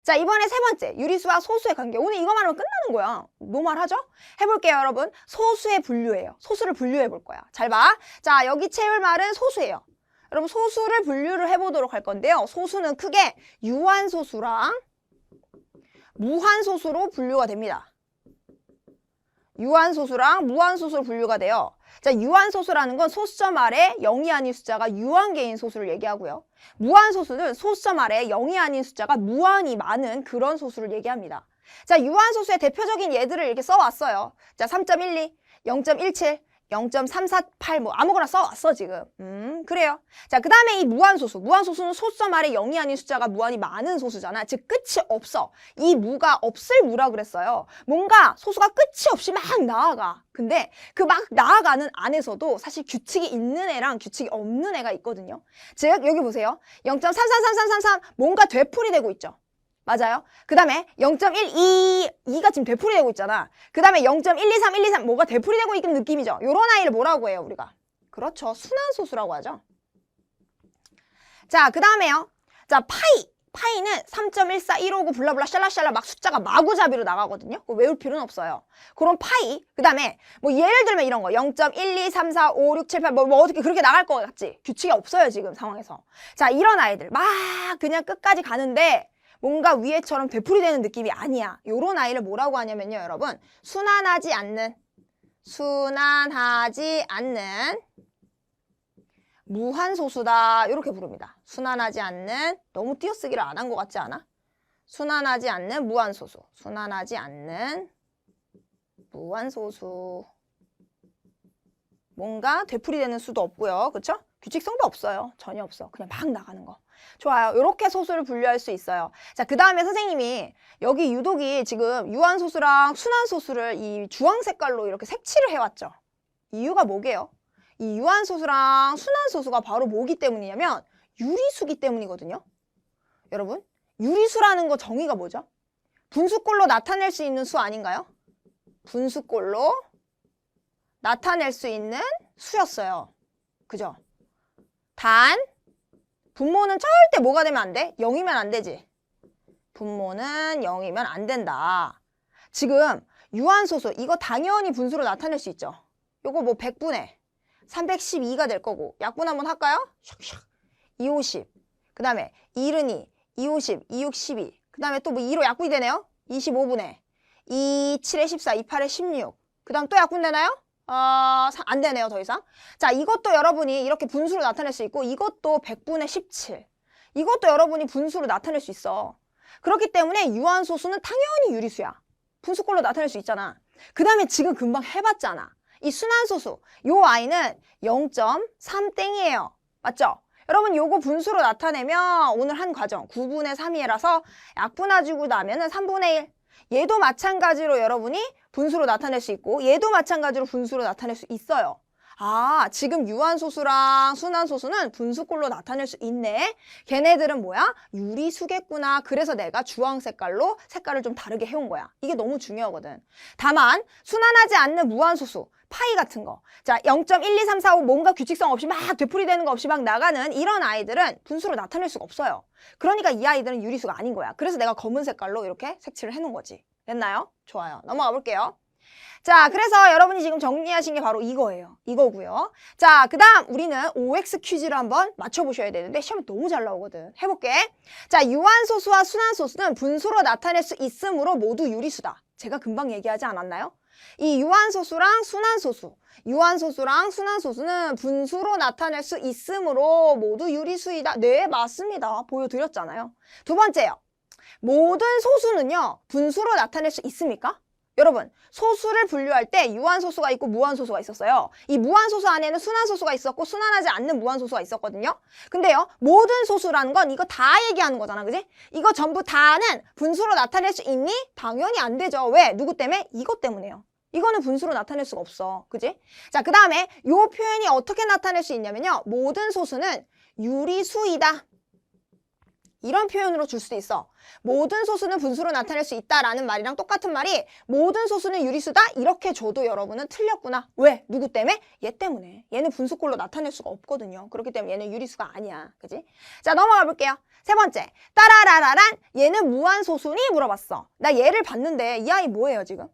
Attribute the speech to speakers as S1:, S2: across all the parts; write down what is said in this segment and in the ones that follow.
S1: 자, 이번에 세 번째, 유리수와 소수의 관계. 오늘 이거만 하면 끝나는 거야. 노말하죠? 해볼게요, 여러분. 소수의 분류예요. 소수를 분류해 볼 거야. 잘 봐. 자, 여기 채울 말은 소수예요. 여러분, 소수를 분류를 해보도록 할 건데요. 소수는 크게 유한소수랑 무한소수로 분류가 됩니다. 유한소수랑 무한소수로 분류가 돼요. 자, 유한소수라는 건 소수점 아래 0이 아닌 숫자가 유한계인 소수를 얘기하고요. 무한소수는 소수점 아래 0이 아닌 숫자가 무한이 많은 그런 소수를 얘기합니다. 자, 유한소수의 대표적인 예들을 이렇게 써왔어요. 자, 3.12, 0.17, 0.348 뭐 아무거나 써왔어 지금. 그래요. 자, 그 다음에 이 무한소수. 무한소수는 소수점 아래 0이 아닌 숫자가 무한이 많은 소수잖아. 즉 끝이 없어. 이 무가 없을 무라 그랬어요. 뭔가 소수가 끝이 없이 막 나아가. 근데 그 막 나아가는 안에서도 사실 규칙이 있는 애랑 규칙이 없는 애가 있거든요. 즉 여기 보세요. 0.33333 뭔가 되풀이되고 있죠. 맞아요. 그 다음에 0.12, 2가 지금 되풀이되고 있잖아. 그 다음에 0.123, 123 뭐가 되풀이되고 있는 느낌이죠. 요런 아이를 뭐라고 해요, 우리가? 그렇죠. 순환소수라고 하죠. 자, 그 다음에요. 자, 파이는 3.14159 블라블라 샬라샬라 막 숫자가 마구잡이로 나가거든요. 그거 외울 필요는 없어요. 그럼 파이, 그 다음에 뭐 예를 들면 이런 거 0.123456778 뭐 어떻게 그렇게 나갈 것 같지? 규칙이 없어요, 지금 상황에서. 자, 이런 아이들 막 그냥 끝까지 가는데 뭔가 위에처럼 되풀이되는 느낌이 아니야. 요런 아이를 뭐라고 하냐면요, 여러분. 순환하지 않는 무한소수다. 이렇게 부릅니다. 순환하지 않는, 너무 띄어쓰기를 안 한 것 같지 않아? 순환하지 않는 무한소수. 순환하지 않는 무한소수. 뭔가 되풀이되는 수도 없고요. 그쵸? 규칙성도 없어요. 전혀 없어. 그냥 막 나가는 거. 좋아요. 이렇게 소수를 분류할 수 있어요. 자, 그 다음에 선생님이 여기 유독이 지금 유한소수랑 순환소수를 이 주황 색깔로 이렇게 색칠을 해왔죠. 이유가 뭐게요? 이 유한소수랑 순환소수가 바로 뭐기 때문이냐면 유리수기 때문이거든요. 여러분, 유리수라는 거 정의가 뭐죠? 분수꼴로 나타낼 수 있는 수 아닌가요? 분수꼴로 나타낼 수 있는 수였어요. 그죠? 단 분모는 절대 뭐가 되면 안 돼? 0이면 안 되지. 분모는 0이면 안 된다. 지금 유한소수 이거 당연히 분수로 나타낼 수 있죠. 요거 뭐 100분의 312가 될 거고 약분 한번 할까요? 샥샥 250. 그 다음에 1은 2, 250, 26, 12. 그 다음에 또 뭐 2로 약분이 되네요. 25분의 2, 7에 14, 28에 16. 그 다음 또 약분 되나요? 안 되네요, 더 이상. 자, 이것도 여러분이 이렇게 분수로 나타낼 수 있고 이것도 100분의 17. 이것도 여러분이 분수로 나타낼 수 있어. 그렇기 때문에 유한소수는 당연히 유리수야. 분수꼴로 나타낼 수 있잖아. 그 다음에 지금 금방 해봤잖아. 이 순환소수, 요 i는 0.3땡이에요. 맞죠? 여러분 요거 분수로 나타내면 오늘 한 과정 9분의 3이라서 약분해주고 나면은 3분의 1. 얘도 마찬가지로 여러분이 분수로 나타낼 수 있고 얘도 마찬가지로 분수로 나타낼 수 있어요. 아, 지금 유한소수랑 순환소수는 분수꼴로 나타낼 수 있네. 걔네들은 뭐야? 유리수겠구나. 그래서 내가 주황 색깔로 색깔을 좀 다르게 해온 거야. 이게 너무 중요하거든. 다만 순환하지 않는 무한소수, 파이 같은 거. 자, 0.12345 뭔가 규칙성 없이 막 되풀이되는 거 없이 막 나가는 이런 아이들은 분수로 나타낼 수가 없어요. 그러니까 이 아이들은 유리수가 아닌 거야. 그래서 내가 검은 색깔로 이렇게 색칠을 해놓은 거지. 됐나요? 좋아요. 넘어가 볼게요. 자, 그래서 여러분이 지금 정리하신 게 바로 이거예요. 이거고요. 자, 그 다음 우리는 OX 퀴즈를 한번 맞춰보셔야 되는데 시험에 너무 잘 나오거든. 해볼게. 자, 유한소수와 순환소수는 분수로 나타낼 수 있으므로 모두 유리수다. 제가 금방 얘기하지 않았나요? 이 유한소수랑 순환소수는 분수로 나타낼 수 있으므로 모두 유리수이다. 네, 맞습니다. 보여드렸잖아요. 두 번째요. 모든 소수는요, 분수로 나타낼 수 있습니까? 여러분, 소수를 분류할 때 유한소수가 있고 무한소수가 있었어요. 이 무한소수 안에는 순환소수가 있었고 순환하지 않는 무한소수가 있었거든요. 근데요, 모든 소수라는 건 이거 다 얘기하는 거잖아, 그지? 이거 전부 다는 분수로 나타낼 수 있니? 당연히 안 되죠. 왜? 누구 때문에? 이것 때문에요. 이거는 분수로 나타낼 수가 없어. 그지? 자, 그 다음에 이 표현이 어떻게 나타낼 수 있냐면요. 모든 소수는 유리수이다. 이런 표현으로 줄 수도 있어. 모든 소수는 분수로 나타낼 수 있다라는 말이랑 똑같은 말이 모든 소수는 유리수다 이렇게 줘도 여러분은 틀렸구나. 왜? 누구 때문에? 얘 때문에. 얘는 분수꼴로 나타낼 수가 없거든요. 그렇기 때문에 얘는 유리수가 아니야. 그지? 자, 넘어가 볼게요. 세 번째. 따라라라란 얘는 무한소수니? 물어봤어. 나 얘를 봤는데 이 아이 뭐예요 지금?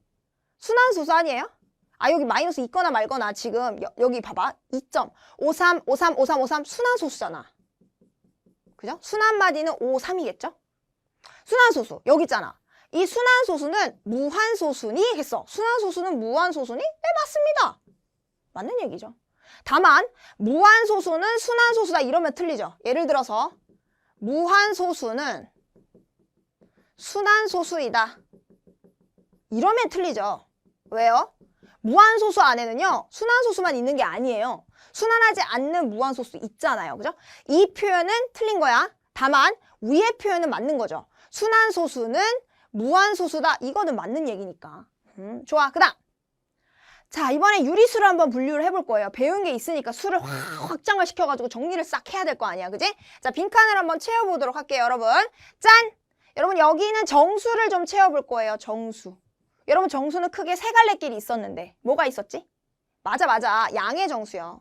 S1: 순환소수 아니에요? 아, 여기 마이너스 있거나 말거나 지금 여기 봐봐. 2.53, 53, 53, 53 순환소수잖아. 그죠? 순환마디는 5, 3이겠죠? 순환소수 여기 있잖아. 이 순환소수는 무한소수니? 했어. 순환소수는 무한소수니? 네, 맞습니다. 맞는 얘기죠. 다만 무한소수는 순환소수다 이러면 틀리죠. 예를 들어서 무한소수는 순환소수이다. 이러면 틀리죠. 왜요? 무한소수 안에는요. 순환소수만 있는 게 아니에요. 순환하지 않는 무한소수 있잖아요. 그죠? 이 표현은 틀린 거야. 다만 위의 표현은 맞는 거죠. 순환소수는 무한소수다. 이거는 맞는 얘기니까. 좋아. 그 다음. 자, 이번에 유리수를 한번 분류를 해볼 거예요. 배운 게 있으니까 수를 확장을 시켜가지고 정리를 싹 해야 될 거 아니야. 그지? 자, 빈칸을 한번 채워보도록 할게요. 여러분. 짠! 여러분 여기는 정수를 좀 채워볼 거예요. 정수. 여러분 정수는 크게 세 갈래 길이 있었는데 뭐가 있었지? 맞아. 양의 정수요.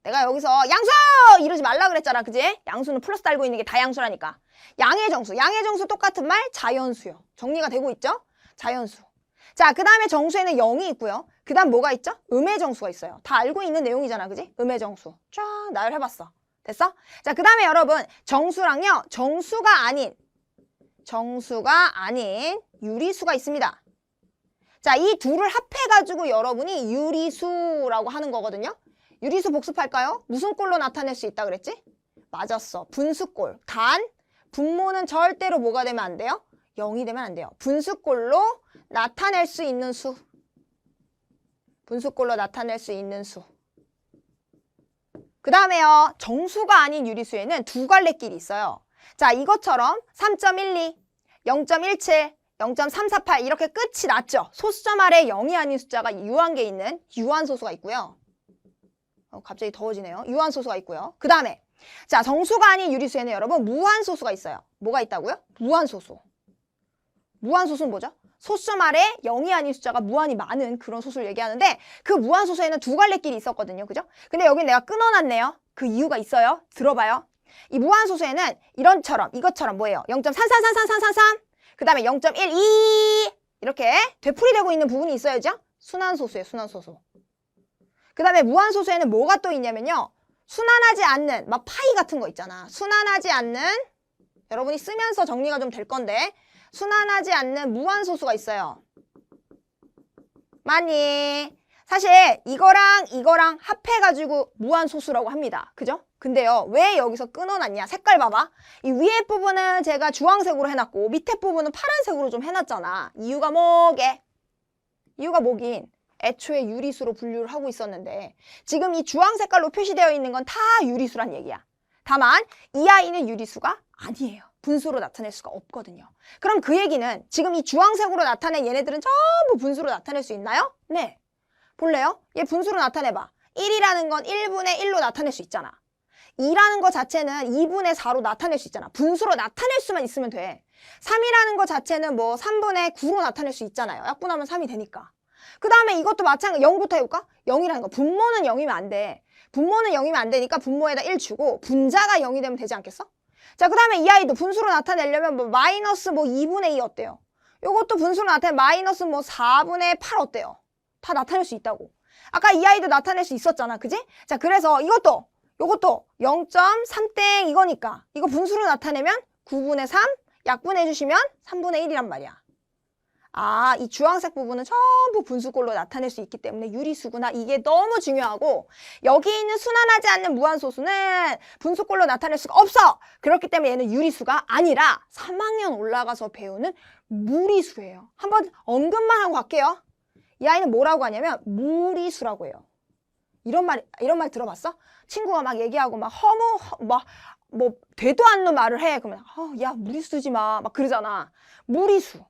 S1: 내가 여기서 양수! 이러지 말라 그랬잖아. 그지? 양수는 플러스 달고 있는 게 다양수라니까. 양의 정수 똑같은 말 자연수요. 정리가 되고 있죠? 자연수. 자, 그 다음에 정수에는 0이 있고요. 그 다음 뭐가 있죠? 음의 정수가 있어요. 다 알고 있는 내용이잖아. 그지? 음의 정수. 쫙 나열해봤어. 됐어? 자, 그 다음에 여러분 정수랑요. 정수가 아닌 유리수가 있습니다. 자, 이 둘을 합해가지고 여러분이 유리수라고 하는 거거든요. 유리수 복습할까요? 무슨 꼴로 나타낼 수 있다 그랬지? 맞았어. 분수꼴. 단 분모는 절대로 뭐가 되면 안 돼요? 0이 되면 안 돼요. 분수꼴로 나타낼 수 있는 수. 분수꼴로 나타낼 수 있는 수. 그 다음에요. 정수가 아닌 유리수에는 두 갈래 길이 있어요. 자, 이것처럼 3.12, 0.17, 0.348 이렇게 끝이 났죠. 소수점 아래 0이 아닌 숫자가 유한계 있는 유한소수가 있고요. 갑자기 더워지네요. 유한소수가 있고요. 그 다음에 자, 정수가 아닌 유리수에는 여러분 무한소수가 있어요. 뭐가 있다고요? 무한소수. 무한소수는 뭐죠? 소수점 아래 0이 아닌 숫자가 무한히 많은 그런 소수를 얘기하는데 그 무한소수에는 두 갈래 길이 있었거든요. 그죠? 근데 여기 내가 끊어놨네요. 그 이유가 있어요. 들어봐요. 이 무한소수에는 이것처럼 뭐예요? 0.3333333 그 다음에 0.12 이렇게 되풀이되고 있는 부분이 있어야죠. 순환소수예요. 순환소수. 그 다음에 무한소수에는 뭐가 또 있냐면요. 순환하지 않는 막 파이 같은 거 있잖아. 순환하지 않는 여러분이 쓰면서 정리가 좀 될 건데 순환하지 않는 무한소수가 있어요. 많이 사실 이거랑 합해가지고 무한소수라고 합니다. 그죠? 근데요. 왜 여기서 끊어놨냐? 색깔 봐봐. 이 위에 부분은 제가 주황색으로 해놨고 밑에 부분은 파란색으로 좀 해놨잖아. 이유가 뭐긴? 애초에 유리수로 분류를 하고 있었는데 지금 이 주황 색깔로 표시되어 있는 건 다 유리수란 얘기야. 다만 이 아이는 유리수가 아니에요. 분수로 나타낼 수가 없거든요. 그럼 그 얘기는 지금 이 주황색으로 나타낸 얘네들은 전부 분수로 나타낼 수 있나요? 네. 볼래요? 얘 분수로 나타내봐. 1이라는 건 1분의 1로 나타낼 수 있잖아. 2라는 거 자체는 2분의 4로 나타낼 수 있잖아. 분수로 나타낼 수만 있으면 돼. 3이라는 거 자체는 뭐 3분의 9로 나타낼 수 있잖아요. 약분하면 3이 되니까. 그 다음에 이것도 마찬가지 0부터 해볼까? 0이라는 거. 분모는 0이면 안 돼. 분모는 0이면 안 되니까 분모에다 1 주고 분자가 0이 되면 되지 않겠어? 자, 그 다음에 이 아이도 분수로 나타내려면 뭐 마이너스 뭐 2분의 2 어때요? 요것도 분수로 나타내 마이너스 뭐 4분의 8 어때요? 다 나타낼 수 있다고. 아까 이 아이도 나타낼 수 있었잖아. 그지? 자, 그래서 요것도 0.3땡 이거니까 이거 분수로 나타내면 9분의 3 약분해 주시면 3분의 1이란 말이야. 아, 이 주황색 부분은 전부 분수꼴로 나타낼 수 있기 때문에 유리수구나. 이게 너무 중요하고 여기 있는 순환하지 않는 무한소수는 분수꼴로 나타낼 수가 없어. 그렇기 때문에 얘는 유리수가 아니라 3학년 올라가서 배우는 무리수예요. 한번 언급만 하고 갈게요. 이 아이는 뭐라고 하냐면 무리수라고 해요. 이런 말 들어봤어? 친구가 막 얘기하고 막 뭐 되도 않는 말을 해. 그러면 야 무리수지 마. 막 그러잖아. 무리수.